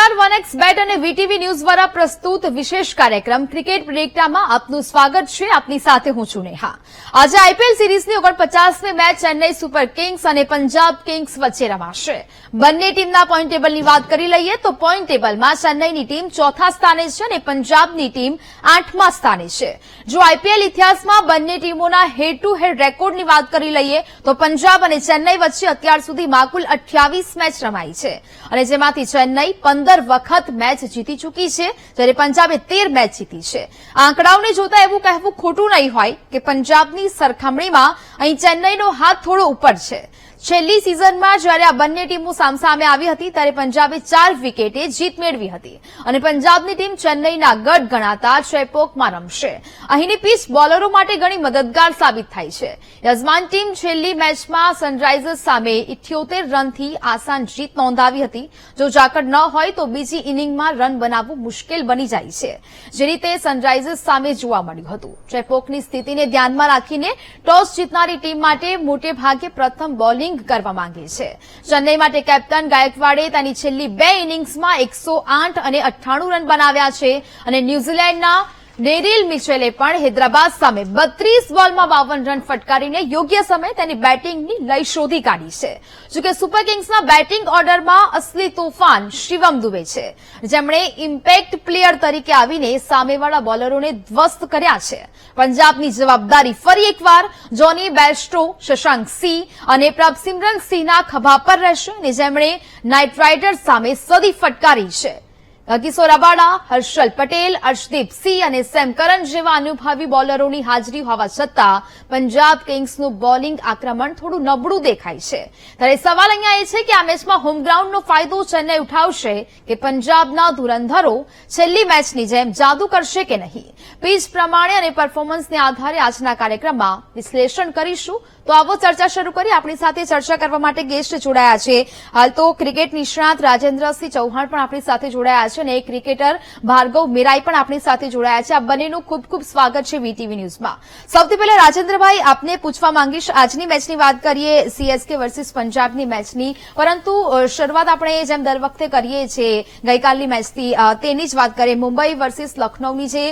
નમસ્કાર, 1x બેટ અને VTV news દ્વારા પ્રસ્તુત વિશેષ કાર્યક્રમ ક્રિકેટ પ્રેડિક્ટામાં આપનું સ્વાગત છે. આપની સાથે હું છું નેહા. આજે આઈપીએલ સિરીઝની 49મી મેચ ચેન્નઈ સુપર કિંગ્સ અને પંજાબ કિંગ્સ વચ્ચે રમાશે. બંને ટીમના પોઈન્ટ ટેબલની વાત કરી લઈએ તો પોઈન્ટ ટેબલમાં ચેન્નઈની ટીમ ચોથા સ્થાને છે અને પંજાબની ટીમ 8મા સ્થાને છે. જો આઈપીએલ ઇતિહાસમાં બંને ટીમોના હેડ ટુ હેડ રેકોર્ડની વાત કરી લઈએ તો પંજાબ અને ચેન્નઈ વચ્ચે અત્યાર સુધીમાં કુલ 28 મેચ રમાઈ છે અને જેમાંથી ચેન્નઈ 15 વખત મેચ જીતી ચૂકી છે, જ્યારે પંજાબે 13 મેચ જીતી છે. આંકડાઓને જોતા એવું કહેવું ખોટું નહીં હોય કે પંજાબની સરખામણીમાં અહીં ચેન્નઈનો હાથ થોડો ઉપર છે. છેલ્લી સિઝનમાં જ્યારે આ બંને ટીમો સામસામે આવી હતી ત્યારે પંજાબે 4 વિકેટે જીત મેળવી હતી અને પંજાબની ટીમ ચેન્નઈના ગઢ ગણાતા ચેપોકમાં રમશે. અહીંની પીચ બોલરો માટે ઘણી મદદગાર સાબિત થાય છે. યજમાન ટીમ છેલ્લી મેચમાં સનરાઇઝર્સ સામે 78 રનથી આસાન જીત નોંધાવી હતી. જો જાકડ ન હોય તો બીજી ઇનિંગમાં રન બનાવવું મુશ્કેલ બની જાય છે, જે રીતે સનરાઇઝર્સ સામે જોવા મળ્યું હતું. ચેપોકની સ્થિતિને ધ્યાનમાં રાખીને ટોસ જીતનારી ટીમ માટે મોટે ભાગે પ્રથમ બોલિંગ કરવા માંગે છે. ચેન્નઈ માટે કેપ્ટન ગાયકવાડે તેની છેલ્લી 2 ઇનિંગ્સમાં 108 અને 98 રન બનાવ્યા છે અને ન્યૂઝીલેન્ડના ડેરિલ મિચેલે પણ હૈદરાબાદ સામે 32 બોલમાં 52 રન ફટકારીને યોગ્ય સમયે તેની બેટિંગની લય શોધી કાઢી છે. જોકે સુપર કિંગ્સના બેટિંગ ઓર્ડરમાં અસલી તોફાન શિવમ દુબે છે, જેમણે ઇમ્પેક્ટ પ્લેયર તરીકે આવીને સામેવાળા બોલરોને ધ્વસ્ત કર્યા છે. પંજાબની જવાબદારી ફરી એકવાર જોની બેરસ્ટો, શશાંક સિંહ અને પ્રભસિમરન સિંહના ખભા પર રહેશે, જેમણે નાઇટ રાઇડર્સ સામે સદી ફટકારી છે. કિશોર રબાડા, હર્ષલ પટેલ, અર્શદીપ સિંહ અને સેમ કરન જેવા અનુભવી બોલરોની હાજરી હોવા છતાં પંજાબ કિંગ્સનું બોલિંગ આક્રમણ થોડું નબળું દેખાય છે. ત્યારે સવાલ અહીંયા એ છે કે આ મેચમાં હોમ ગ્રાઉન્ડનો ફાયદો ચેન્નઈ ઉઠાવશે કે પંજાબના ધુરંધરો છેલ્લી મેચની જેમ જાદુ કરશે કે નહીં. પીચ પ્રમાણે અને પરફોર્મન્સને આધારે આજના કાર્યક્રમમાં વિશ્લેષણ કરીશું. તો આવો ચર્ચા શરૂ કરી. આપણી સાથે ચર્ચા કરવા માટે ગેસ્ટ જોડાયા છે. હાલ તો ક્રિકેટ નિષ્ણાત રાજેન્દ્રસિંહ ચૌહાણ પણ આપણી સાથે જોડાયા છે અને ક્રિકેટર ભાર્ગવ મેરાઈ પણ આપણી સાથે જોડાયા છે. આ બંનેનું ખૂબ ખૂબ સ્વાગત છે વીટીવી ન્યૂઝમાં. સૌથી પહેલા રાજેન્દ્રભાઈ, આપને પૂછવા માંગીશ, આજની મેચની વાત કરીએ, સીએસકે વર્સિસ પંજાબની મેચની, પરંતુ શરૂઆત આપણે જેમ દર વખતે કરીએ છીએ ગઈકાલની મેચથી, તેની જ વાત કરીએ. મુંબઈ વર્સિસ લખનૌની જે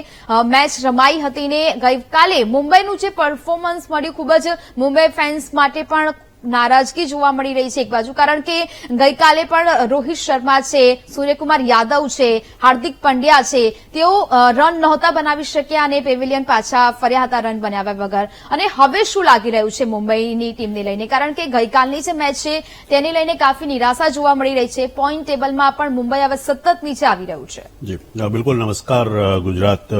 મેચ રમાઈ હતી ને ગઈકાલે મુંબઈનું જે પરફોર્મન્સ મળ્યું, ખૂબ જ મુંબઈ ફેન્સ માટે પણ નારાજગી જોવા મળી રહી છે એક બાજુ, કારણ કે ગઈકાલે પણ રોહિત શર્મા છે, સૂર્યકુમાર યાદવ છે, હાર્દિક પંડ્યા છે, તેઓ રન નહોતા બનાવી શક્યા અને પેવિલિયન પાછા ફર્યા હતા રન બનાવ્યા વગર. અને હવે શું લાગી રહ્યું છે મુંબઈની ટીમને લઈને, કારણ કે ગઈકાલની જે મેચ છે તેને લઈને કાફી નિરાશા જોવા મળી રહી છે. પોઈન્ટ ટેબલમાં પણ મુંબઈ હવે સતત નીચે આવી રહ્યું છે. જી બિલકુલ. નમસ્કાર ગુજરાત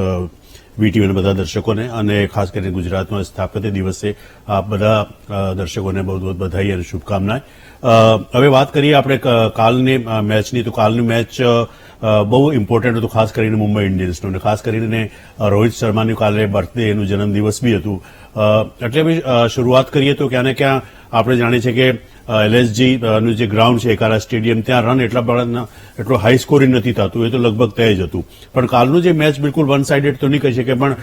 વીટીવીના બધા દર્શકોને અને ખાસ કરીને ગુજરાતમાં સ્થાપત્ય દિવસે આ બધા દર્શકોને બહુ બહુ બધાઈ અને શુભકામનાએ. હવે વાત કરીએ આપણે કાલની મેચની, તો કાલની મેચ બહુ ઇમ્પોર્ટન્ટ હતું, ખાસ કરીને મુંબઈ ઇન્ડિયન્સનું, અને ખાસ કરીને રોહિત શર્માનું કાલે બર્થડે, એનું જન્મદિવસ બી હતું. એટલે શરૂઆત કરીએ તો ક્યાં ને ક્યાં આપણે જાણીએ છીએ કે એલએસજી નું જે ગ્રાઉન્ડ છે એકારા સ્ટેડિયમ, ત્યાં રન એટલો હાઈ સ્કોરિંગ નથી થતું, એ તો લગભગ તય જ હતું. પણ કાલનું જે મેચ બિલકુલ વન સાઇડેડ તો નહીં કહી શકે, પણ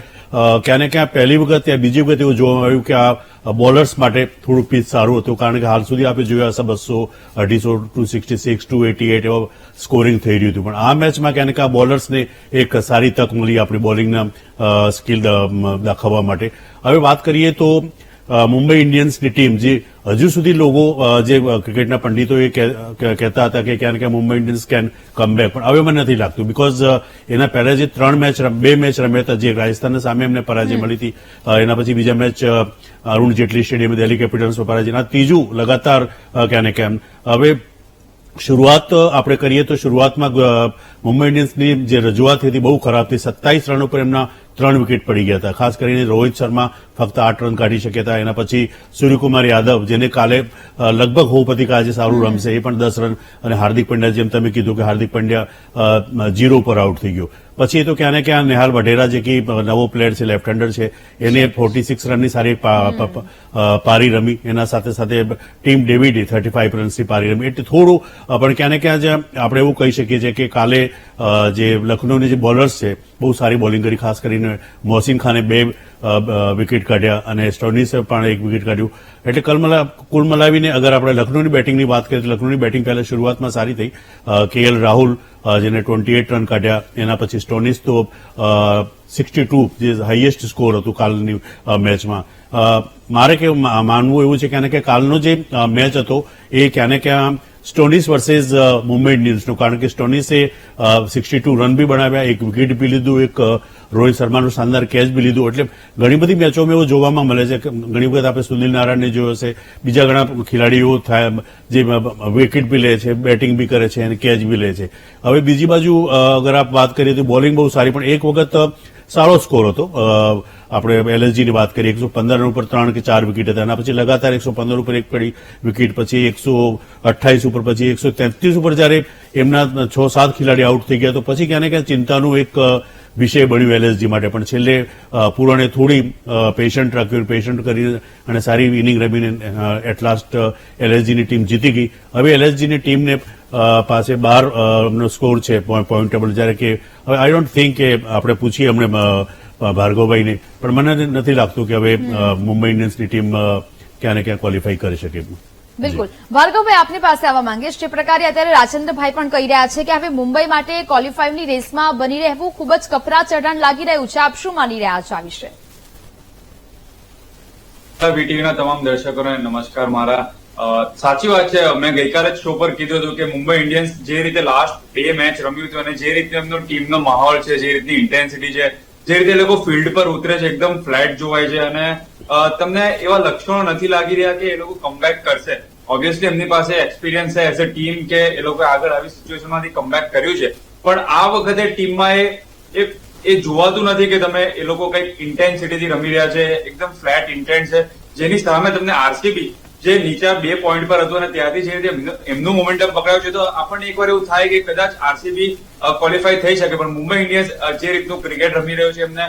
ક્યાં ને ક્યાં પહેલી વખત યા બીજી વખત એવું જોવા આવ્યું કે આ બોલર્સ માટે થોડું પીચ સારું હતું, કારણ કે હાલ સુધી આપણે જોયા હશે 200, 250, 266, 288 એવા સ્કોરિંગ થઈ રહ્યું હતું. પણ આ મેચમાં ક્યાં ને ક્યાં બોલર્સને એક સારી તક મળી આપણી બોલિંગના સ્કિલ દાખવવા માટે. હવે વાત કરીએ તો મુંબઈ ઇન્ડિયન્સની ટીમ, જે હજુ સુધી લોકો જે ક્રિકેટના પંડિતોએ કહેતા હતા કે ક્યાં ને ક્યાં Mumbai Indians can come back, પણ હવે મને નથી લાગતું, બીકોઝ એના પહેલા જે 2 મેચ રમ્યા હતા, જે રાજસ્થાનના સામે એમને પરાજય મળી હતી, એના પછી બીજા મેચ અરુણ જેટલી સ્ટેડિયમ, દિલ્હી કેપિટલ્સમાં પરાજય, ત્રીજું લગાતાર ક્યાં ને ક્યાં. હવે શરૂઆત આપણે કરીએ તો શરૂઆતમાં મુંબઈ ઇન્ડિયન્સની જે રજૂઆત હતી બહુ ખરાબ હતી. 27 રન ઉપર એમના 3 વિકેટ પડી ગયા હતા. ખાસ કરીને રોહિત શર્મા ફક્ત 8 રન કાઢી શક્યા હતા. એના પછી સૂર્યકુમાર યાદવ, જેને કાલે લગભગ હોપ હતી કે આજે સારું રમશે, એ પણ 10 રન, અને હાર્દિક પંડ્યા, જેમ તમે કીધું કે હાર્દિક પંડ્યા 0 પર આઉટ થઈ ગયો. પછી તો ક્યાં ને ક્યાં નેહાલ વઢેરા, જે કે નવો પ્લેયર છે, લેફ્ટ હેન્ડર છે, એને 46 રનની સારી પારી રમી. એના સાથે સાથે ટીમ ડેવિડે 35 રન્સની પારી રમી. એટલે થોડું પણ ક્યાં ને ક્યાં આપણે એવું કહી શકીએ છીએ કે કાલે જે લખનૌની જે બોલર્સ છે બહુ સારી બોલિંગ કરી, ખાસ કરીને મોહસિન ખાને 2 વિકેટ કાઢ્યા અને સ્ટોનિસે પણ 1 વિકેટ કાઢ્યું. એટલે કુલ મલાવીને અગર આપણે લખનૌની બેટિંગની વાત કરીએ તો લખનૌની બેટિંગ પહેલા શરૂઆતમાં સારી થઈ. KL રાહુલ જેને 28 રન કાઢ્યા, એના પછી સ્ટોનિસ તો 62 જે હાઈએસ્ટ સ્કોર હતું કાલની મેચમાં. મારે કે માનવું એવું છે કે કાલનો જે મેચ હતો એ ક્યાં ને ક્યાં સ્ટોનિસ વર્સેસ મુંબઈ ઇન્ડિયન્સનું, કારણ કે સ્ટોનિસે 62 રન બી બનાવ્યા, 1 વિકેટ બી લીધું, એક રોહિત શર્માનું શાનદાર કેચ બી લીધું. એટલે ઘણી બધી મેચોમાં એવું જોવામાં મળે છે કે ઘણી વખત આપણે સુનિલ નારાયણને જોયો હશે, બીજા ઘણા ખેલાડીઓ થાય જે વિકેટ બી લે છે, બેટિંગ બી કરે છે અને કેચ બી લે છે. હવે બીજી બાજુ અગર આપ વાત કરીએ તો બોલિંગ બહુ સારી, પણ એક વખત સારો સ્કોર હતો. આપણે LSGની વાત કરીએ 115 રન ઉપર 3 કે 4 વિકેટ હતા, એના પછી લગાતાર 115 ઉપર 1 પડી વિકેટ, પછી 128 ઉપર, પછી 133 ઉપર જયારે એમના 6-7 ખેલાડી આઉટ થઈ ગયા તો પછી ક્યાં ને ક્યાં ચિંતાનું એક વિષય બન્યું LSG માટે. પણ છેલ્લે પૂરણે થોડી પેશન્ટ રાખ્યું, પેશન્ટ કરીને અને સારી ઇનિંગ રમીને એટ લાસ્ટ LSGની ટીમ જીતી ગઈ. હવે LSGની ટીમને પાસે 12 સ્કોર છે પોઈન્ટ ટેબલ, જ્યારે કે હવે આઈ ડોન્ટ થિંક કે આપણે પૂછીએ અમને ભાર્ગવભાઈને, પણ મને નથી લાગતું કે હવે મુંબઈ ઇન્ડિયન્સની ટીમ ક્યાં ને ક્યાં ક્વોલિફાઈ કરી શકે. બિલકુલ. ભાર્ગવભાઈ, આપની પાસે આવવા માંગીશ. જે પ્રકારે અત્યારે રાજેન્દ્રભાઈ પણ કહી રહ્યા છે કે હવે મુંબઈ માટે ક્વોલિફાઈની રેસમાં બની રહેવું ખૂબ જ કપરા ચઢાણ લાગી રહ્યું છે, આપ શું માની રહ્યા છો આ વિશે? વીટીવીના તમામ દર્શકોને નમસ્કાર. મારા સાચી વાત છે, મેં ગઈકાલે જ શો પર કીધું હતું કે મુંબઈ ઇન્ડિયન્સ જે રીતે લાસ્ટ 2 મેચ રમ્યું હતું અને જે રીતે એમનો ટીમનો માહોલ છે, જે રીતની ઇન્ટેન્સિટી છે, જે રીતે લોકો ફિલ્ડ પર ઉતરે છે, એકદમ ફ્લેટ જોવાય છે અને તમને એવા લક્ષણો નથી લાગી રહ્યા કે એ લોકો કમબેક કરશે. ઓબ્વિયસલી એમની પાસે એક્સપિરિયન્સ છે એઝ અ ટીમ કે એ લોકો આગળ આવી સિચ્યુએશનમાંથી કમબેક કર્યું છે, પણ આ વખતે ટીમમાં એ જોવાતું નથી કે તમે એ લોકો કંઈક ઇન્ટેન્સિટીથી રમી રહ્યા છે, એકદમ ફ્લેટ ઇન્ટેન્સ છે, જેની સામે તમને RCB જે નીચા 2 પોઈન્ટ પર હતું અને ત્યાંથી જે રીતે એમનું મોમેન્ટમ પકડાયું છે તો આપણને એકવાર એવું થાય કે કદાચ RCB ક્વોલિફાઈ થઈ શકે, પણ મુંબઈ ઇન્ડિયન્સ જે રીતનું ક્રિકેટ રમી રહ્યું છે એમને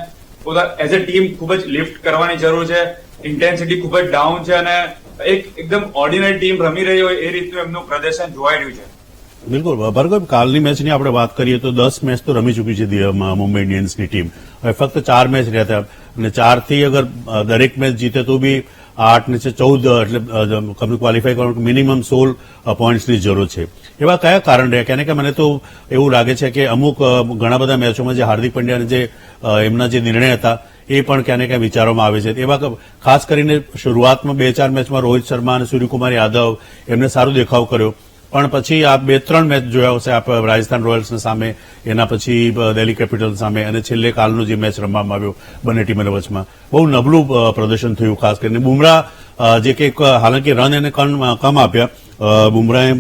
એઝ અ ટીમ ખૂબ જ લિફ્ટ કરવાની જરૂર છે. ઇન્ટેન્સિટી ખૂબ જ ડાઉન છે અને એકદમ ઓર્ડિનરી ટીમ રમી રહી હોય એ રીતનું એમનું પ્રદર્શન જોવાઈ રહ્યું છે. બિલકુલ ભાર્ગવ, કાલની મેચની આપણે વાત કરીએ તો 10 મેચ તો રમી ચૂકી છે મુંબઈ ઇન્ડિયન્સની ટીમ. હવે ફક્ત 4 મેચ રહ્યા હતા અને 4 થી અગર દરેક મેચ જીતે તો બી 8 ને 14 એટલે ક્વોલિફાય કરવાનું મિનિમમ 16 પોઈન્ટ્સની જરૂર છે. એવા કયા કારણ રહ્યા? કારણ કે મને તો એવું લાગે છે કે અમુક ઘણા બધા મેચોમાં જે હાર્દિક પંડ્યાના જે એમના જે નિર્ણય હતા એ પણ ક્યાં ને ક્યાં વિચારવામાં આવે છે. એવા ખાસ કરીને શરૂઆતમાં 2-4 મેચમાં રોહિત શર્મા અને સૂર્યકુમાર યાદવ એમને સારો દેખાવ કર્યો, પણ પછી આ 2-3 મેચ જોયા હશે આપ રાજસ્થાન રોયલ્સની સામે, એના પછી દિલ્હી કેપિટલ્સ સામે અને છેલ્લે કાલનો જે મેચ રમવામાં આવ્યો બંને ટીમોના વચમાં બહુ નબળું પ્રદર્શન થયું. ખાસ કરીને બુમરાહ જે કે હાલાકી રન એને કમ આપ્યા, બુમરાહે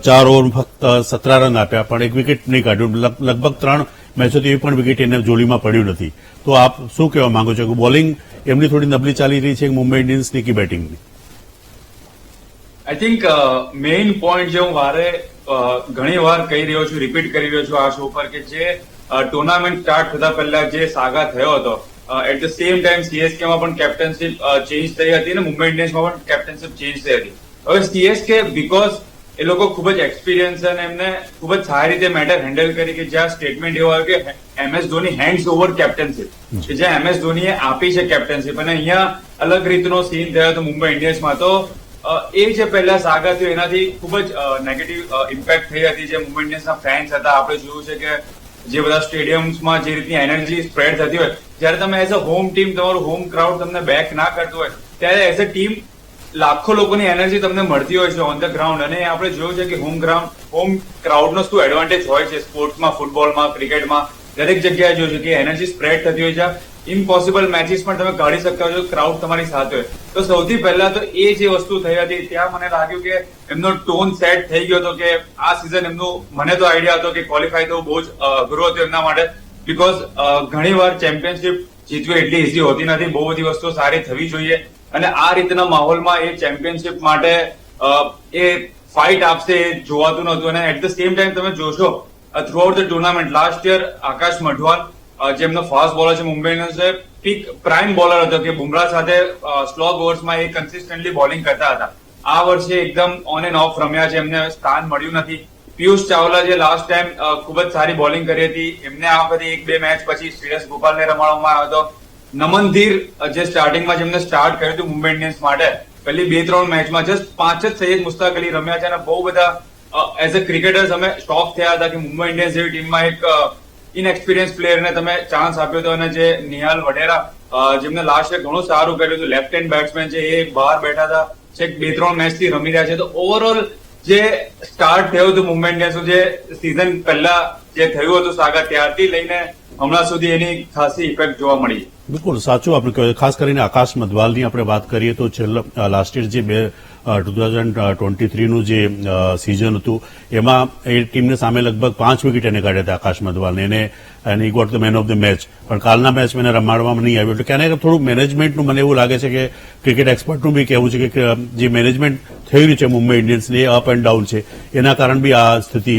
4 ઓવર ફક્ત 17 રન આપ્યા પણ 1 વિકેટ નહીં કાઢ્યું. લગભગ 3 મેચોથી પણ વિકેટ એને જોડીમાં પડ્યું નથી. તો આપ શું કહેવા માંગો છો કે બોલિંગ એમની થોડી નબળી ચાલી રહી છે મુંબઈ ઇન્ડિયન્સની કે બેટિંગની? આઈ થિંક મેઇન પોઈન્ટ જે હું ઘણી વાર કહી રહ્યો છું, રિપીટ કરી રહ્યો છું આ શો પર, કે જે ટુર્નામેન્ટ સ્ટાર્ટ થતા પહેલા જે સાગા થયો હતો, at the same time CSK માં પણ કેપ્ટનશીપ ચેન્જ થઈ હતી અને મુંબઈ ઇન્ડિયન્સમાં પણ કેપ્ટનશીપ ચેન્જ થઈ હતી. હવે CSK બીકોઝ એ લોકો ખૂબ જ એક્સપિરિયન્સ છે અને એમને ખૂબ જ સારી રીતે મેટર હેન્ડલ કરી કે જ્યાં સ્ટેટમેન્ટ એવું આવ્યું કે MS Dhoni hands over captainship, કે જ્યાં MS ધોનીએ આપી છે કેપ્ટનશીપ અને અહીંયા અલગ રીતનો સીન થયો હતો મુંબઈ ઇન્ડિયન્સમાં. તો એ જે પહેલા સાગા થયો એનાથી ખૂબ જ નેગેટિવ ઇમ્પેક્ટ થઈ હતી. જે મુંબઈ ઇન્ડિયન્સના ફેન્સ હતા, આપણે જોયું છે કે જે બધા સ્ટેડિયમ્સમાં જે રીતની એનર્જી સ્પ્રેડ થતી હોય, જ્યારે તમે એઝ અ હોમ ટીમ તમારું હોમ ક્રાઉડ તમને બેક ના કરતું હોય ત્યારે એઝ અ ટીમ લાખો લોકોની એનર્જી તમને મળતી હોય છે ઓન ધ ગ્રાઉન્ડ. અને આપણે જોયું છે કે હોમ ક્રાઉડનો શું એડવાન્ટેજ હોય છે સ્પોર્ટ્સમાં, ફૂટબોલમાં, ક્રિકેટમાં, દરેક જગ્યાએ જોયું છે કે એનર્જી સ્પ્રેડ થતી હોય છે. ઇમ્પોસિબલ મેચીસ પણ તમે કાઢી શકતા હોય ક્રાઉડ તમારી સાથે હોય. તો સૌથી પહેલા તો એ જે વસ્તુ થઈ હતી ત્યાં મને લાગ્યું કે એમનો ટોન સેટ થઈ ગયો હતો કે આ સિઝન એમનું, મને તો આઈડિયા હતો કે ક્વોલિફાય થવું બહુ જ અઘરું હતું એમના માટે, બીકોઝ ઘણી વાર ચેમ્પિયનશિપ જીતવી એટલી ઇઝી હોતી નથી, બહુ બધી વસ્તુઓ સારી થવી જોઈએ અને આ રીતના માહોલમાં એ ચેમ્પિયનશિપ માટે એ ફાઇટ આપશે એ જોવાતું નહોતું. અને એટ ધ સેમ ટાઈમ તમે જોશો throughout the tournament last year Akash Madhwal જે એમનો ફાસ્ટ બોલર છે Mumbai Indians, peak prime bowler હતો કે બુમરાહ સાથે સ્લોગ ઓવર્સમાં એ કન્સિસ્ટન્ટલી બોલિંગ કરતા હતા. આ વર્ષે એકદમ ઓન એન્ડ ઓફ રમ્યા છે, એમને સ્થાન મળ્યું નથી. પિયુષ ચાવલા જે લાસ્ટ ટાઈમ ખૂબ જ સારી બોલિંગ કરી હતી, એમને આ વખતે 1-2 મેચ પછી શ્રેયસ ગોપાલને રમાડવામાં આવ્યો હતો. નમન ધીર જે સ્ટાર્ટિંગમાં જેમને સ્ટાર્ટ કર્યું હતું મુંબઈ ઇન્ડિયન્સ માટે, પહેલી 2-3 મેચમાં જસ્ટ 5 જ સૈયદ મુશ્તાક અલી રમ્યા છે અને બહુ બધા એઝ અ ક્રિકેટર્સ અમે શોક થયા હતા કે મુંબઈ ઇન્ડિયન્સ જેવી ટીમમાં એક ઇનએક્સપિરિયન્સ પ્લેયરને તમે ચાન્સ આપ્યો હતો. અને જે નિહાલ વઢેરા જેમને લાસ્ટ ઘણું સારું કર્યું હતું, લેફ્ટ હેન્ડ બેટ્સમેન છે, એ બહાર બેઠા હતા, છેક 2-3 મેચ થી રમી રહ્યા છે. તો ઓવરઓલ જે સ્ટાર્ટ થયું હતું મુંબઈ ઇન્ડિયન્સનું, જે સિઝન પહેલા જે થયું હતું સાગા, ત્યારથી લઈને હમણાં સુધી એની ખાસી ઇફેક્ટ જોવા મળી. બિલકુલ સાચું આપણે કહ્યું. ખાસ કરીને આકાશ મધવાલની આપણે વાત કરીએ તો છેલ્લા લાસ્ટ યર જે 2023નું જે સિઝન હતું એમાં એ ટીમને સામે લગભગ 5 વિકેટ એને કાઢ્યા હતા આકાશ મધવાલને, એને got the man of the match. પણ કાલના મેચમાં એને રમાડવામાં નહીં આવ્યું. એટલે ક્યાંને થોડું મેનેજમેન્ટનું મને એવું લાગે છે કે ક્રિકેટ એક્સપર્ટનું બી કહેવું છે કે જે મેનેજમેન્ટ થઈ રહ્યું છે મુંબઈ ઇન્ડિયન્સની, એ અપ એન્ડ ડાઉન છે, એના કારણે બી આ સ્થિતિ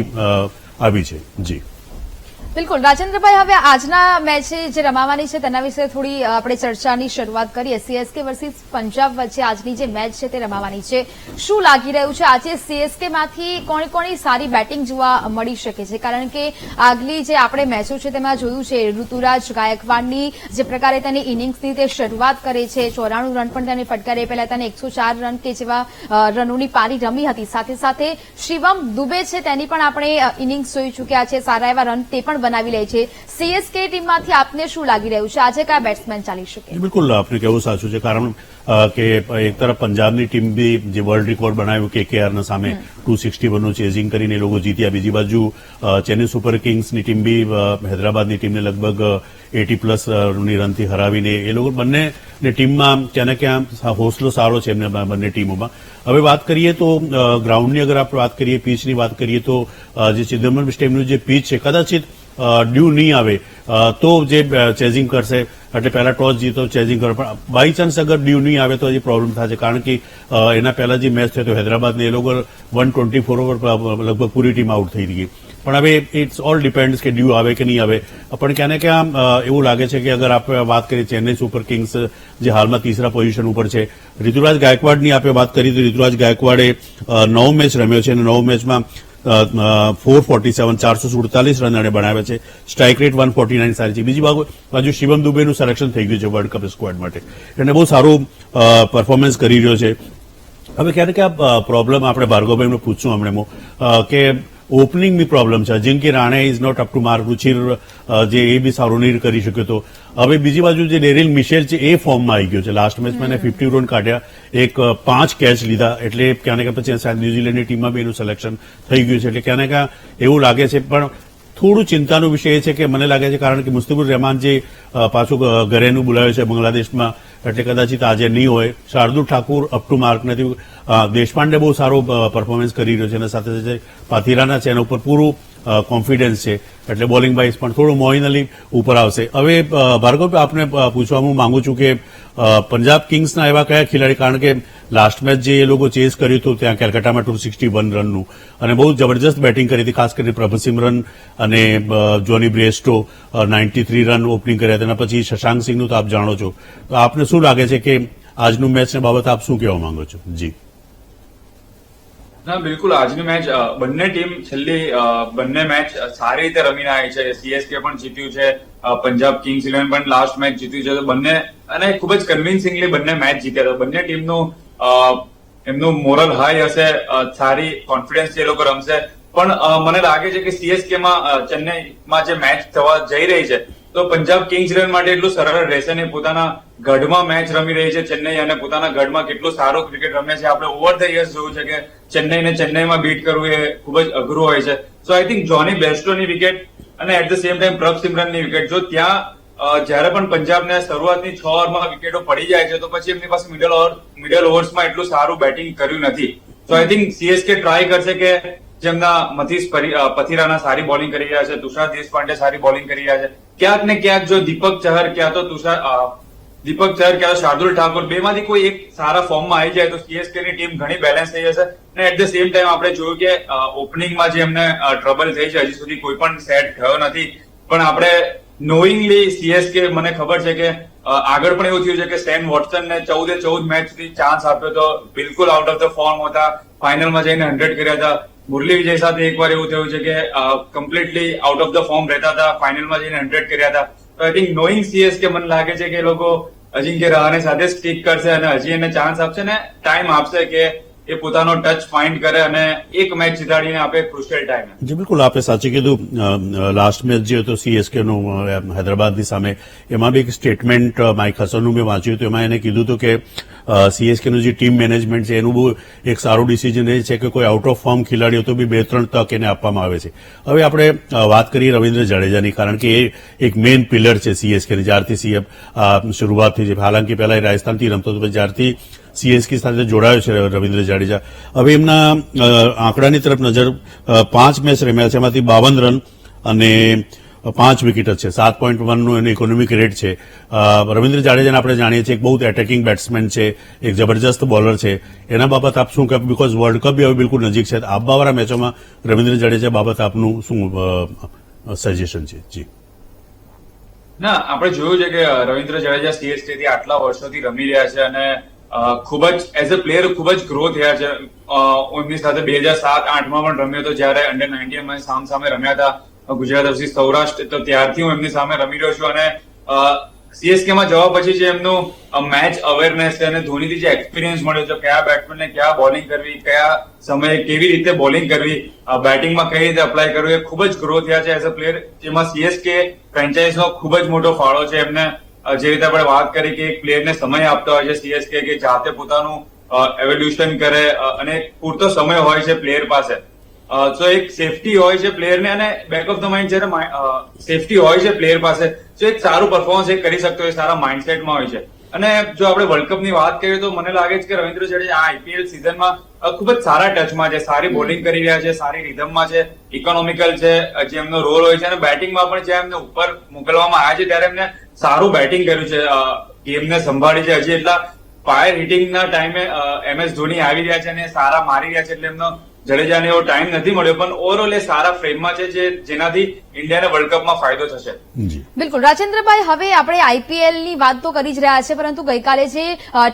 આવી છે. જી બિલકુલ રાજેન્દ્રભાઈ, હવે આજના મેચ જે રમાવાની છે તેના વિશે થોડી આપણે ચર્ચાની શરૂઆત કરીએ. સીએસકે વર્સિસ પંજાબ વચ્ચે આજની જે મેચ છે તે રમાવાની છે. શું લાગી રહ્યું છે આજે સીએસકેમાંથી કોની સારી બેટિંગ જોવા મળી શકે છે? કારણ કે આગલી જે આપણે મેચો છે તેમાં જોયું છે ઋતુરાજ ગાયકવાડની જે પ્રકારે તેની ઇનિંગ્સની તે શરૂઆત કરે છે, 94 રન પણ તેને ફટકારે, પહેલા તેને 104 રન કે જેવા રનોની પારી રમી હતી. સાથે સાથે શિવમ દુબે છે તેની પણ આપણે ઇનિંગ્સ જોઈ ચૂક્યા છે, સારા એવા રન તે પણ બનાવી લે છે. સીએસકે ટીમમાંથી આપને શું લાગી રહ્યું છે આજે કયા બેટ્સમેન ચાલી શકે? બિલકુલ આપને કહેવું સાચું છે, કારણ કે એક તરફ પંજાબની ટીમ બી જે વર્લ્ડ રેકોર્ડ બનાવ્યું કેકેઆરના સામે 261નું ચેઝિંગ કરીને એ લોકો જીત્યા. બીજી બાજુ ચેન્નઈ સુપર કિંગ્સની ટીમ બી હૈદરાબાદની ટીમને લગભગ 80+ રનથી હરાવીને એ લોકો બંને ટીમમાં ક્યાં ને ક્યાં હોસલો સારો છે એમને બંને ટીમોમાં. હવે વાત કરીએ તો ગ્રાઉન્ડની અગર આપણે વાત કરીએ, પીચની વાત કરીએ તો જે ચિદમ્બરમ સ્ટેડિયમનું જે પીચ છે કદાચિત ડ્યુ નહીં આવે તો જે ચેઝિંગ કરશે, એટલે પહેલા ટોસ જીતો ચેઝિંગ કરે, પણ બાય ચાન્સ અગર ડ્યુ નહીં આવે તો હજી પ્રોબ્લેમ થશે. કારણ કે એના પહેલા જે મેચ થયો હૈદરાબાદને એ લોકો 124 ઓવર લગભગ પૂરી ટીમ આઉટ થઈ ગઈ. પણ હવે ઇટ્સ ઓલ ડિપેન્ડ્સ કે ડ્યુ આવે કે નહીં આવે. પણ ક્યાં ને ક્યાં એવું લાગે છે કે અગર આપણે વાત કરીએ ચેન્નઈ સુપર કિંગ્સ જે હાલમાં ત્રીસરા પોઝિશન ઉપર છે, ઋતુરાજ ગાયકવાડની આપણે વાત કરીએ તો ઋતુરાજ ગાયકવાડે 9 મેચ રમ્યો છે અને 9 મેચમાં 447 રન એને બનાવ્યા છે. સ્ટ્રાઇક રેટ 149 સારી છે. બીજી બાજુ શિવમ દુબેનું સિલેક્શન થઈ ગયું છે વર્લ્ડ કપ સ્ક્વોડ માટે, એને બહુ સારું પરફોર્મન્સ કરી રહ્યો છે. હવે ક્યારેક આ પ્રોબ્લેમ આપણે ભાર્ગવભાઈને પૂછશું હમણાં કે ઓપનિંગની પ્રોબ્લેમ છે. Ajinkya Rahane is not up to mark. Ruchir જે એ બી સારું નહીં કરી શક્યો હતો. હવે બીજી બાજુ જે ડેરિલ મિશેલ છે એ ફોર્મમાં આવી ગયો છે. લાસ્ટ મેચમાં એને 50 રન કાઢ્યા, 5 કેચ લીધા, એટલે ક્યાં ને ક્યાં પછી ન્યુઝીલેન્ડની ટીમમાં બી એનું સિલેક્શન થઈ ગયું છે. એટલે ક્યાં ને ક્યાં એવું લાગે છે. પણ થોડું ચિંતાનો વિષય એ છે કે મને લાગે છે કારણ કે મુસ્તફિઝુર રહેમાન જે પાછું ઘરેનું બોલાવ્યું છે બાંગ્લાદેશમાં, એટલે કદાચિત આજે નહીં હોય. Shardul Thakur up to mark નથી. દેશપાંડે બહુ સારો પરફોર્મન્સ કરી રહ્યો છે અને સાથે સાથે પાથીરાના છે એના ઉપર પૂરું કોન્ફિડન્સ છે, એટલે બોલિંગ વાઇઝ પણ થોડું મોઇન અલી ઉપર આવશે. હવે ભાર્ગવ આપને પૂછવા હું માંગુ છું કે પંજાબ કિંગ્સના એવા કયા ખેલાડી, કારણ કે લાસ્ટ મેચ જે એ લોકો ચેઝ કર્યું હતું ત્યાં કેલકટામાં 261 રનનું અને બહુ જબરજસ્ત બેટિંગ કરી હતી, ખાસ કરીને પ્રભસિમરન અને જોની બ્રેસ્ટો 93 રન ઓપનિંગ કર્યા. તેના પછી શશાંક સિંહનું તો આપ જાણો છો. તો આપને શું લાગે છે કે આજનું મેચને બાબત આપ શું કહેવા માંગો છો? જી ના, બિલકુલ આજની મેચ બંને ટીમ છેલ્લી બંને મેચ સારી રીતે રમીને આવી છે. સીએસકે પણ જીત્યું છે, પંજાબ કિંગ્સ ઇલેવન પણ લાસ્ટ મેચ જીત્યું છે. તો બંને અને ખૂબ જ કન્વિન્સિંગલી બંને મેચ જીત્યા હતા. બંને ટીમનું એમનું મોરલ હાઈ હશે, સારી કોન્ફિડન્સ એ લોકો રમશે. પણ મને લાગે છે કે સીએસકેમાં ચેન્નઈમાં જે મેચ થવા જઈ રહી છે તો પંજાબ કિંગ્સ ઇલેવન માટે એટલું સરળ રહેશે નહીં. પોતાના ગઢમાં મેચ રમી રહી છે ચેન્નઈ અને પોતાના ગઢમાં કેટલું સારું ક્રિકેટ રમે છે. આપણે ઓવર ધ યર્સ જોયું છે કે ચેન્નઈને ચેન્નઈમાં બીટ કરવું એ ખૂબ જ અઘરું હોય છે. સો આઈ થિંક જોની બેસ્ટોની વિકેટ અને એટ ધ સેમ ટાઈમ પ્રભસિમરનની વિકેટ, જો ત્યાં જયારે પણ પંજાબને શરૂઆતની 6 ઓવરમાં વિકેટો પડી જાય છે તો પછી એમની પાસે મિડલ ઓવર્સમાં એટલું સારું બેટિંગ કર્યું નથી. સો આઈ થિંક સીએસકે ટ્રાય કરશે કે જેમના મથીસ પથિરાના સારી બોલિંગ કરી રહ્યા છે, તુષાર દેશપાંડે સારી બોલિંગ કરી રહ્યા છે, ક્યાંક ને ક્યાંક જો દીપક ચહર ક્યાં તો શાર્દુલ ઠાકુર બેમાંથી કોઈ એક સારા ફોર્મમાં આવી જાય તો સીએસકે ની ટીમ ઘણી બેલેન્સ થઈ જશે. અને એટ ધ સેમ ટાઈમ આપણે જોયું કે ઓપનિંગમાં જે એમને ટ્રબલ થઈ છે હજી સુધી કોઈ પણ સેટ થયો નથી. પણ આપણે નોઈંગલી સીએસકે, મને ખબર છે કે આગળ પણ એવું થયું છે કે સેન વોટસનને 14 મેચ સુધી ચાન્સ આપ્યો તો બિલકુલ આઉટ ઓફ ધ ફોર્મ હતા. ફાઇનલમાં જઈને 100 કર્યા હતા. મુરલી વિજય સાથે એકવાર એવું થયું છે કે completely out of the form રહેતા હતા, ફાઇનલમાં જઈને 100 કર્યા હતા. તો આઈ થિંક નોઈંગ સીએસકે મને લાગે છે કે એ લોકો અજિંક્ય રહાણે સાથે સ્ટીક કરશે અને હજી એને ચાન્સ આપશે ને ટાઈમ આપશે કે એ પોતાનો ટચ ફાઇન્ડ કરે અને એક મેચ જીતાડીને આપે ક્રુશિયલ ટાઈમે. જી બિલકુલ, આપે સાચું કીધું. લાસ્ટ મેચ જે હતો CSK નું હૈદરાબાદની સામે, એમાં બી એક સ્ટેટમેન્ટ માઇક હસનનું મેં વાંચ્યું હતું. એમાં એને કીધું હતું કે CSK નું જે ટીમ મેનેજમેન્ટ છે એનું બહુ એક સારું ડિસિઝન એ છે કે કોઈ આઉટ ઓફ ફોર્મ ખેલાડીઓ તો બી 2-3 તક એને આપવામાં આવે છે. હવે આપણે વાત કરીએ રવિન્દ્ર જાડેજાની, કારણ કે એ એક મેઇન પિલર છે CSK ની. જ્યારથી શરૂઆત થઈ છે, હાલાંકિ પહેલા એ રાજસ્થાનથી રમતો હતો, જ્યારથી CSK સાથે જોડાયો છે રવિન્દ્ર જાડેજા. હવે એમના આંકડાની તરફ નજર, 5 મેચ રમ્યા છે, એમાંથી 52 રન અને 5 વિકેટ છે. 7.1 નું એનું ઇકોનોમિક રેટ છે. રવિન્દ્ર જાડેજાને આપણે જાણીએ છીએ એક બહુ એટેકિંગ બેટ્સમેન છે, એક જબરજસ્ત બોલર છે. એના બાબત આપ શું કહો? બીકોઝ વર્લ્ડ કપ બી હવે બિલકુલ નજીક છે. આવવાવાળા મેચોમાં રવિન્દ્ર જાડેજા બાબત આપનું શું સજેશન છે? જી ના, આપણે જોયું છે કે રવિન્દ્ર જાડેજા CSK થી આટલા વર્ષોથી રમી રહ્યા છે અને ખૂબ જ એઝ અ પ્લેયર ખૂબ જ ગ્રો થયા છે. એમની સાથે 2007-8માં પણ રમ્યો હતો, જયારે અંડર 19 માં સામે રમ્યા હતા ગુજરાત વર્સિસ સૌરાષ્ટ્ર. તો ત્યારથી હું એમની સામે રમી રહ્યો છું અને CSK માં જવા પછી જે એમનું મેચ અવેરનેસ છે અને ધોનીથી જે એક્સપિરિયન્સ મળ્યો છે, કયા બેટ્સમેનને ક્યાં બોલિંગ કરવી, કયા સમયે કેવી રીતે બોલિંગ કરવી, બેટિંગમાં કઈ રીતે અપ્લાય કરવું, એ ખૂબ જ ગ્રો થયા છે એઝ અ પ્લેયર. જેમાં CSK ફ્રેન્ચાઇઝનો ખૂબ જ મોટો ફાળો છે. એમને જે રીતે આપણે વાત કરી કે એક પ્લેયરને સમય આપતા હોય છે CSK કે જાતે પોતાનું એવોલ્યુશન કરે અને પૂરતો સમય હોય છે પ્લેયર પાસે. તો એક સેફટી હોય છે પ્લેયરને અને બેક ઓફ ધ માઇન્ડ જયારે સેફટી હોય છે પ્લેયર પાસે, તો એક સારું પરફોર્મન્સ એ કરી શકતો હોય, સારા માઇન્ડસેટમાં હોય છે. અને જો આપણે વર્લ્ડ કપની વાત કરીએ તો મને લાગે છે કે રવિન્દ્ર જાડેજા આ IPL સિઝનમાં ખૂબ જ સારા ટચમાં છે, સારી બોલિંગ કરી રહ્યા છે, સારી રિધમમાં છે, ઇકોનોમિકલ છે જે એમનો રોલ હોય છે અને બેટિંગમાં પણ જ્યાં એમને ઉપર મોકલવામાં આવ્યા છે ત્યારે એમને સારું બેટિંગ કર્યું છે, ગેમને સંભાળી છે. હજી એટલા ફાયર હિટિંગના ટાઈમે MS ધોની આવી રહ્યા છે અને સારા મારી રહ્યા છે, એટલે એમનો જડેજાને એવો ટાઈમ નથી મળ્યો, પણ ઓવરઓલ એ સારા ફ્રેમમાં છે જેનાથી ઇન્ડિયાને વર્લ્ડ કપમાં ફાયદો થશે. બિલકુલ રાજેન્દ્રભાઈ, હવે આપણે IPL ની વાત તો કરી જ રહ્યા છે, પરંતુ ગઈકાલે જે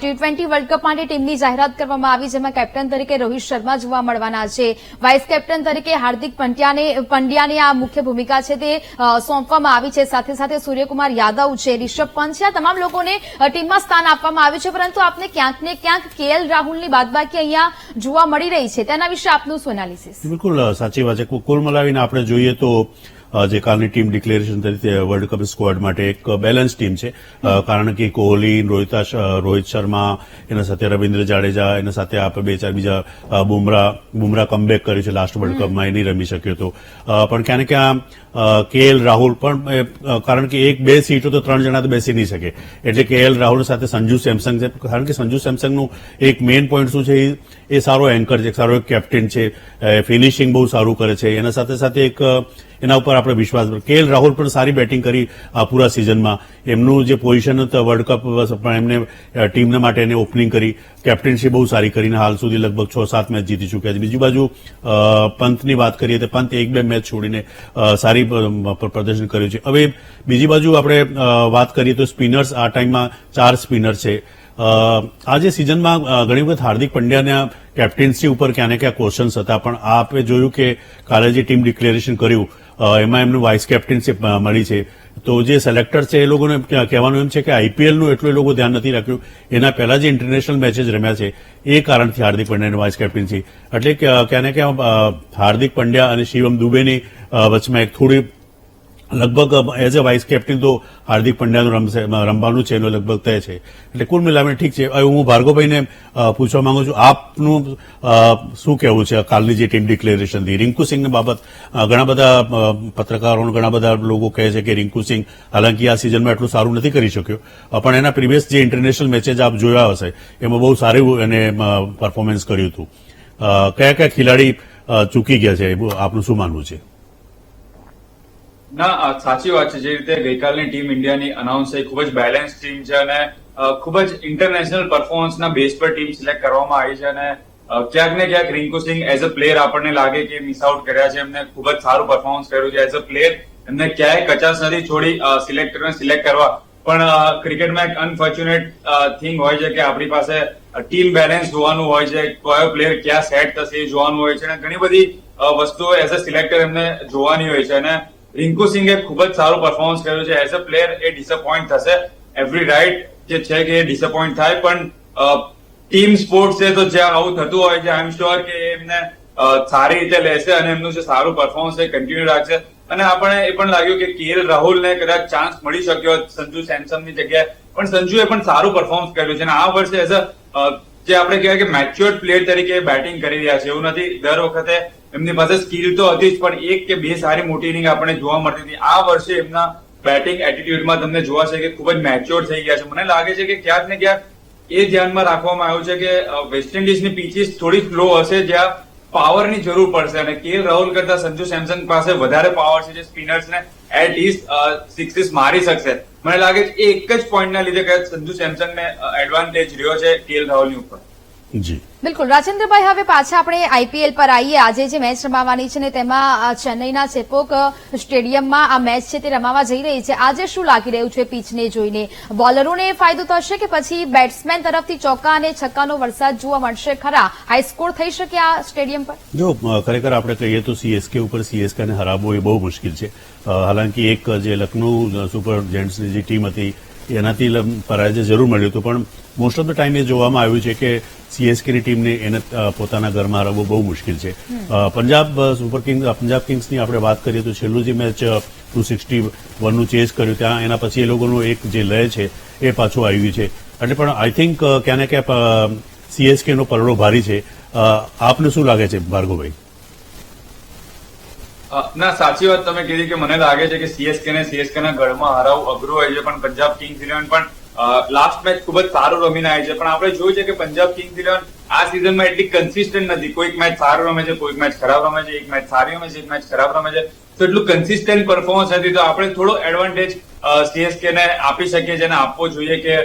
T20 વર્લ્ડ કપ માટે ટીમની જાહેરાત કરવામાં આવી, જેમાં કેપ્ટન તરીકે રોહિત શર્મા જોવા મળવાના છે, વાઇસ કેપ્ટન તરીકે હાર્દિક પંડ્યાને આ મુખ્ય ભૂમિકા છે તે સોંપવામાં આવી છે, સાથે સાથે સૂર્યકુમાર યાદવ છે, રિષભ પંત છે, આ તમામ લોકોને ટીમમાં સ્થાન આપવામાં આવ્યું છે. પરંતુ આપને ક્યાંક ને ક્યાંક KL રાહુલની બાદબાકી અહીંયા જોવા મળી રહી છે, તેના વિશે આપનું શું એનાલિસિસ? બિલકુલ સાચી વાત છે. કુલ મળાવીને આપણે જોઈએ તો જે કાલની ટીમ ડિક્લેરેશન તરીકે વર્લ્ડ કપ સ્ક્વોડ માટે એક બેલેન્સ ટીમ છે, કારણ કે કોહલી, રોહિત શર્મા, એના સાથે રવિન્દ્ર જાડેજા, એના સાથે આપણે 2-4 બીજા બુમરાહ કમબેક કર્યું છે લાસ્ટ વર્લ્ડ કપમાં, એ નહીં રમી શક્યો હતો. પણ ક્યાં ને ક્યાં KL રાહુલ પણ, કારણ કે 1-2 સીટો તો 3 જણા તો બેસી નહીં શકે, એટલે KL રાહુલ સાથે સંજુ સેમસંગ છે. કારણ કે સંજુ સેમસંગનું એક મેઇન પોઈન્ટ શું છે, એ સારો એન્કર છે, સારો એક કેપ્ટન છે, ફિનિશિંગ બહુ સારું કરે છે. એના સાથે સાથે એક એના ઉપર આપણે વિશ્વાસ. KL રાહુલ પણ સારી બેટિંગ કરી આ પૂરા સિઝનમાં. એમનું જે પોઝિશન હતું વર્લ્ડ કપ, પણ એમને ટીમના માટે એને ઓપનિંગ કરી, કેપ્ટનશીપ બહુ સારી કરીને હાલ સુધી લગભગ 6-7 મેચ જીતી ચૂક્યા છે. બીજી બાજુ પંતની વાત કરીએ તો પંત 1-2 મેચ છોડીને સારી પ્રદર્શન કર્યું છે. હવે બીજી બાજુ આપણે વાત કરીએ તો સ્પિનર્સ, આ ટાઈમમાં 4 સ્પિનર છે. આજે સિઝનમાં ઘણી વખત હાર્દિક પંડ્યાના કેપ્ટન્સી ઉપર ક્યાં ને ક્યાં ક્વેશ્ચન્સ હતા, પણ આપણે જોયું કે કાલે જે ટીમ ડિક્લેરેશન કર્યું એમાં એમનું વાઇસ કેપ્ટનશીપ મળી છે. તો જે સિલેક્ટર છે એ લોકોને કહેવાનું એમ છે કે IPLનું એટલું એ લોકો ધ્યાન નથી રાખ્યું, એના પહેલા જે ઇન્ટરનેશનલ મેચેસ રમ્યા છે એ કારણથી હાર્દિક પંડ્યાની વાઇસ કેપ્ટનશી. એટલે ક્યાં ને ક્યાં હાર્દિક પંડ્યા અને શિવમ દુબેની વચમાં એક થોડી લગભગ એઝ અ વાઇસ કેપ્ટન તો હાર્દિક પંડ્યાનું રમવાનું છે એનો લગભગ તય છે. એટલે કુલ મિલાવીને ઠીક છે. હવે હું ભાર્ગવભાઈને પૂછવા માંગુ છું, આપનું શું કહેવું છે કાલની જે ટીમ ડિક્લેરેશન હતી રિંકુ સિંહની બાબત? ઘણા બધા પત્રકારો, ઘણા બધા લોકો કહે છે કે રિંકુ સિંહ હાલાંકિ આ સિઝનમાં એટલું સારું નથી કરી શક્યો, પણ એના પ્રીવિયસ જે ઇન્ટરનેશનલ મેચેસ આપ જોયા હશે એમાં બહુ સારું એને પરફોર્મન્સ કર્યું હતું. કયા કયા ખેલાડી ચૂકી ગયા છે, આપનું શું માનવું છે? ના, સાચી વાત છે. જે રીતે ગઈકાલની ટીમ ઇન્ડિયાની અનાઉન્સ થઈ, ખૂબ જ બેલેન્સ ટીમ છે અને ખૂબ જ ઇન્ટરનેશનલ પરફોર્મન્સના બેઝ પર ટીમ સિલેક્ટ કરવામાં આવી છે. અને ક્યાંક ને ક્યાંક રિંકુ સિંહ એઝ અ પ્લેયર આપણને લાગે કે મિસ આઉટ કર્યા છે. એમને ખૂબ જ સારું પરફોર્મન્સ કર્યું છે એઝ અ પ્લેયર. એમને ક્યાંય કચાશ નથી છોડી સિલેક્ટરને સિલેક્ટ કરવા. પણ ક્રિકેટમાં એક અનફોર્ચ્યુનેટ થિંગ હોય છે કે આપણી પાસે ટીમ બેલેન્સ જોવાનું હોય છે, કયો પ્લેયર ક્યાં સેટ થશે એ જોવાનું હોય છે અને ઘણી બધી વસ્તુઓ એઝ અ સિલેક્ટર એમને જોવાની હોય છે. અને રિંકુ સિંઘે ખૂબ જ સારું પરફોર્મન્સ કર્યું છે. As a player A disappoint થશે, એવરી રાઇટ જે છે કે એ ડિસઅપોઇન્ટ થાય, પણ ટીમ સ્પોર્ટ્સ છે તો જ્યાં આવું થતું હોય છે આઈ એમ શ્યોર કે એમને સારી રીતે લેશે અને એમનું જે સારું પરફોર્મન્સ છે કન્ટિન્યુ રાખશે. અને આપણને એ પણ લાગ્યું કે KL રાહુલને કદાચ ચાન્સ મળી શક્યો સંજુ સેમસનની જગ્યાએ, પણ સંજુએ પણ સારું પરફોર્મન્સ કર્યું છે. અને આ વર્ષે એઝ અ જે આપણે કહેવાય કે મેચ્યોર્ડ પ્લેયર તરીકે બેટિંગ કરી રહ્યા છે. એવું નથી, દર વખતે એમની પાસે સ્કિલ તો હતી જ, પણ એક કે બે સારી મોટી ઇનિંગ આપણને જોવા મળતી હતી. આ વર્ષે એમના બેટિંગ એટીટ્યુડમાં તમને જોવા છે કે ખૂબ જ મેચ્યોર થઈ ગયા છે. મને લાગે છે કે ક્યાંક ને ક્યાંક એ ધ્યાનમાં રાખવામાં આવ્યું છે કે વેસ્ટ ઇન્ડિઝની પીચીસ થોડી સ્લો હશે જ્યાં પાવરની જરૂર પડશે, અને KL રાહુલ કરતા સંજુ સેમસન પાસે વધારે પાવર છે જે સ્પિનર્સને એટ લીસ્ટ સિક્સીસ મારી શકશે. મને લાગે છે એ એક જ પોઈન્ટના લીધે કદાચ સંજુ સેમસનને એડવાન્ટેજ રહ્યો છે KL રાહુલની ઉપર. જી બિલકુલ રાજેન્દ્રભાઈ, હવે પાછા આપણે આઈપીએલ પર આવીએ. આજે જે મેચ રમાવાની છે ને તેમાં ચેન્નઈના ચેપોક સ્ટેડિયમમાં આ મેચ છે તે રમાવા જઈ રહી છે. આજે શું લાગી રહ્યું છે પીચને જોઈને? બોલરોને ફાયદો થશે કે પછી બેટ્સમેન તરફથી ચોક્કા અને છક્કાનો વરસાદ જોવા મળશે ખરા? હાઈ સ્કોર થઈ શકે આ સ્ટેડિયમ પર? જો ખરેખર આપણે કહીએ તો CSK ઉપર CSKને હરાવવો એ બહુ મુશ્કેલ છે. હાલાંકિ એક જે લખનઉ સુપર જેન્ટ્સની જે ટીમ હતી એનાથી પરાજય જરૂર મળ્યું હતું, પણ મોસ્ટ ઓફ ધ ટાઈમ એ જોવામાં આવ્યું છે કે CSKની ટીમને એને પોતાના ઘરમાં હરાવવું બહુ મુશ્કેલ છે. પંજાબ કિંગ્સની આપણે વાત કરીએ તો છેલ્લું જે મેચ 261નું ચેઝ કર્યું ત્યાં એના પછી એ લોકોનું એક જે લય છે એ પાછું આવ્યું છે. એટલે પણ આઈ થિંક ક્યાં ને ક્યાં CSKનો પરડો ભારી છે. આપને શું લાગે છે ભાર્ગવભાઈ? ના, સાચી વાત તમે કીધી કે મને લાગે છે કે CSK ના ગઢમાં હરાવવું અઘરું હોય છે, પણ પંજાબ કિંગ્સ ઇલેવન પણ લાસ્ટ મેચ ખૂબ જ સારું રમીને આવી છે. પણ આપણે જોયું છે કે પંજાબ કિંગ્સ ઇલેવન આ સિઝનમાં એટલી કન્સિસ્ટન્ટ નથી. કોઈક મેચ સારું રમે છે, કોઈક મેચ ખરાબ રમે છે, એક મેચ સારી રમે છે, એક મેચ ખરાબ રમે છે. તો એટલું કન્સિસ્ટન્ટ પરફોર્મન્સ નથી, તો આપણે થોડો એડવાન્ટેજ CSK ને આપી શકીએ છીએ અને આપવો જોઈએ કે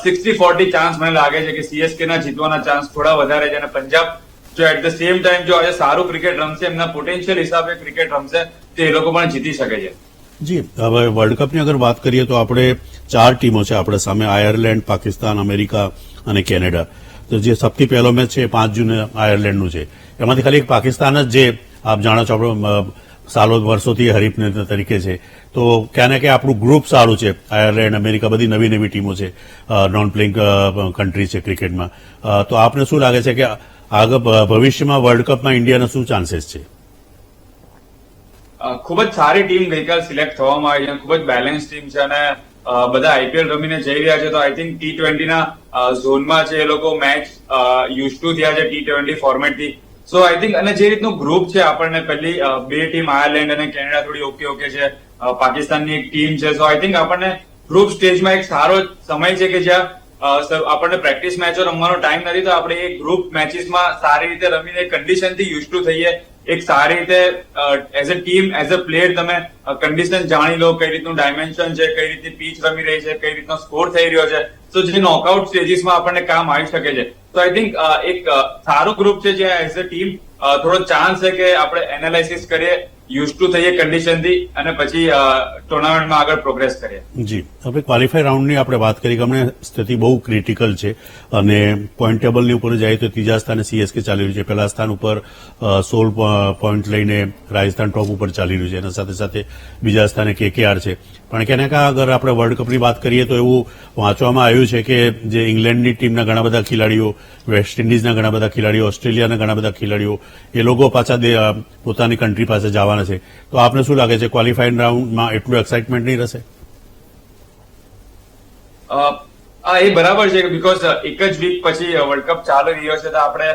60-40 ચાન્સ મને લાગે છે કે CSK ના જીતવાના ચાન્સ થોડા વધારે છે. અને પંજાબ જો એટ ધ સેમ ટાઈમ જો આજે સારું ક્રિકેટ રમશે, એમના પોટેન્શિયલ હિસાબે ક્રિકેટ રમશે, તો એ લોકો પણ જીતી શકે છે. જી, હવે વર્લ્ડ કપની અગર વાત કરીએ તો આપણે 4 ટીમો છે આપણે સામે, આયર્લેન્ડ, પાકિસ્તાન, અમેરિકા અને કેનેડા. તો જે સૌથી પહેલો મેચ છે 5 જૂને આયર્લેન્ડનું છે. એમાંથી ખાલી એક પાકિસ્તાન જ જે આપ જાણો છો આપણો સાલો વર્ષોથી હરીફ તરીકે છે. તો ક્યાં ને ક્યાં આપણું ગ્રુપ સારું છે. આયર્લેન્ડ, અમેરિકા બધી નવી નવી ટીમો છે, નોન પ્લેઇંગ કન્ટ્રી છે ક્રિકેટમાં. તો આપને શું લાગે છે કે આગળ ભવિષ્યમાં વર્લ્ડ કપમાં ઇન્ડિયાના શું ચાન્સીસ છે? ખૂબ જ સારી ટીમ ગઈકાલ સિલેક્ટ થવામાં આવી છે, ખૂબ જ બેલેન્સ ટીમ છે અને બધા IPL રમીને જઈ રહ્યા છે. તો આઈ થિંક T20 ના ઝોનમાં છે એ લોકો મેચ યુઝ ટુ થયા છે T20 ફોર્મેટથી. સો આઈ થિંક અને જે રીતનું ગ્રુપ છે આપણને પહેલી બે ટીમ આયર્લેન્ડ અને કેનેડા થોડી ઓકે છે, પાકિસ્તાનની એક ટીમ છે. સો આઈ થિંક આપણને ગ્રુપ સ્ટેજમાં એક સારો સમય છે કે જ્યાં આપણને પ્રેક્ટિસ મેચો રમવાનો ટાઈમ નથી, તો આપણે એ ગ્રુપ મેચીસમાં સારી રીતે રમીને કન્ડિશનથી યુઝ ટુ થઈએ. એક સારી રીતે as a team, as a player તમે કન્ડિશન જાણી લો, કઈ રીતનું ડાયમેન્શન છે, કઈ રીતની પીચ રમી રહી છે, કઈ રીતનો સ્કોર થઈ રહ્યો છે. તો જે નોકઆઉટ સ્ટેજીસમાં આપણને કામ આવી શકે છે. તો આઈ થિંક એક સારું ગ્રુપ છે જ્યાં એઝ અ ટીમ થોડો ચાન્સ છે કે આપણે એનાલિસિસ કરીએ, યુઝ ટુ થઈએ કન્ડિશનથી અને પછી ટુર્નામેન્ટમાં આગળ પ્રોગ્રેસ કરીએ. જી, હવે ક્વોલિફાય રાઉન્ડની આપણે વાત કરી કે હમણાં સ્થિતિ બહુ ક્રિટિકલ છે અને પોઈન્ટ ટેબલની ઉપર જાય તો ત્રીજા સ્થાને CSK ચાલી રહ્યું છે, પહેલા સ્થાન ઉપર 16 પોઈન્ટ લઈને રાજસ્થાન ટોપ ઉપર ચાલી રહ્યું છે, એના સાથે સાથે બીજા સ્થાને KKR છે. પણ ક્યાંને ક્યાં અગર આપણે વર્લ્ડ કપની વાત કરીએ તો એવું વાંચવામાં આવ્યું છે કે જે ઇંગ્લેન્ડની ટીમના ઘણા બધા ખેલાડીઓ, વેસ્ટ ઇન્ડિઝના ઘણા બધા ખેલાડીઓ, ઓસ્ટ્રેલિયાના ઘણા બધા ખેલાડીઓ એ લોકો પાછા પોતાની કન્ટ્રી પાસે જવાના છે. તો આપને શું લાગે છે ક્વોલિફાઈંગ રાઉન્ડમાં એટલું એક્સાઇટમેન્ટ નહીં રહેશે? એ બરાબર છે, બીકોઝ એક જ વીક પછી વર્લ્ડ કપ ચાલી રહ્યો છે, તો આપણે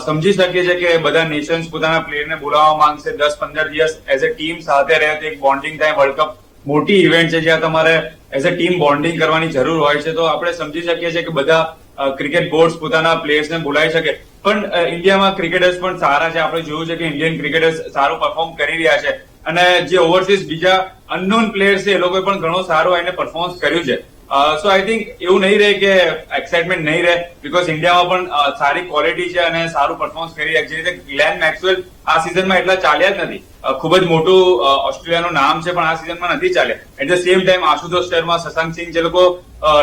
સમજી શકીએ છીએ કે બધા નેશન્સ પોતાના પ્લેયરને બોલાવવા માંગશે. 10-15 દિવસ એઝ અ ટીમ સાથે રહે તો એક બોન્ડિંગ થાય. વર્લ્ડ કપ મોટી ઇવેન્ટ છે જ્યાં તમારે એઝ અ ટીમ બોન્ડિંગ કરવાની જરૂર હોય છે. તો આપણે સમજી શકીએ છીએ કે બધા ક્રિકેટ બોર્ડ પોતાના પ્લેયર્સને બોલાવી શકે. પણ ઇન્ડિયામાં ક્રિકેટર્સ પણ સારા છે. આપણે જોયું છે કે ઇન્ડિયન ક્રિકેટર્સ સારું પરફોર્મ કરી રહ્યા છે અને જે ઓવરસીઝ બીજા અનનોન પ્લેયર્સ છે એ લોકોએ પણ ઘણું સારું એને પરફોર્મન્સ કર્યું છે. સો આઈ થિંક એવું નહીં રહે કે એક્સાઇટમેન્ટ નહીં રહે, બીકોઝ ઇન્ડિયામાં પણ સારી ક્વોલિટી છે અને સારું પરફોર્મન્સ કરી રહ્યા છે. જે રીતે ગ્લેન મેક્સવેલ આ સિઝનમાં એટલા ચાલ્યા જ નથી. ખૂબ જ મોટું ઓસ્ટ્રેલિયાનું નામ છે પણ આ સિઝનમાં નથી ચાલ્યા. At the same time Ashutosh Sharma, Shashank Singh જે લોકો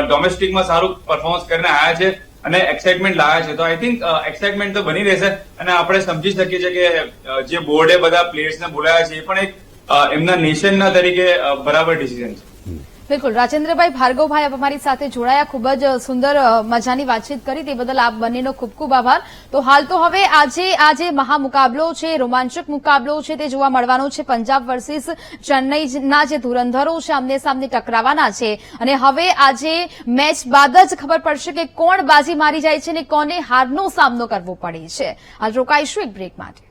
ડોમેસ્ટિકમાં સારું પરફોર્મન્સ કરીને આવ્યા છે, અને એક્સાઇટમેન્ટ લાવ્યા છે. તો આઈ થિંક એક્સાઇટમેન્ટ તો બની રહેશે અને આપણે સમજી શકીએ છીએ કે જે બોર્ડે બધા પ્લેયર્સને બોલાવ્યા છે એ પણ એક એમના નેશનના તરીકે બરાબર ડિસિઝન છે. બિલકુલ રાજેન્દ્રભાઈ, ભાર્ગવભાઈ, આપ અમારી સાથે જોડાયા, ખૂબ જ સુંદર મજાની વાતચીત કરી, તે બદલ આપ બંનેનો ખૂબ ખૂબ આભાર. તો હાલ તો હવે આજે મહામુકાબલો છે, રોમાંચક મુકાબલો છે, તે જોવા મળવાનો છે. પંજાબ વર્સિસ ચેન્નઈના જે ધુરંધરો છે આમને સામને ટકરાવાના છે અને હવે આજે મેચ બાદ જ ખબર પડશે કે કોણ બાજી મારી જાય છે અને કોને હારનો સામનો કરવો પડે છે. હાલ રોકાઈશું એક બ્રેક માટે.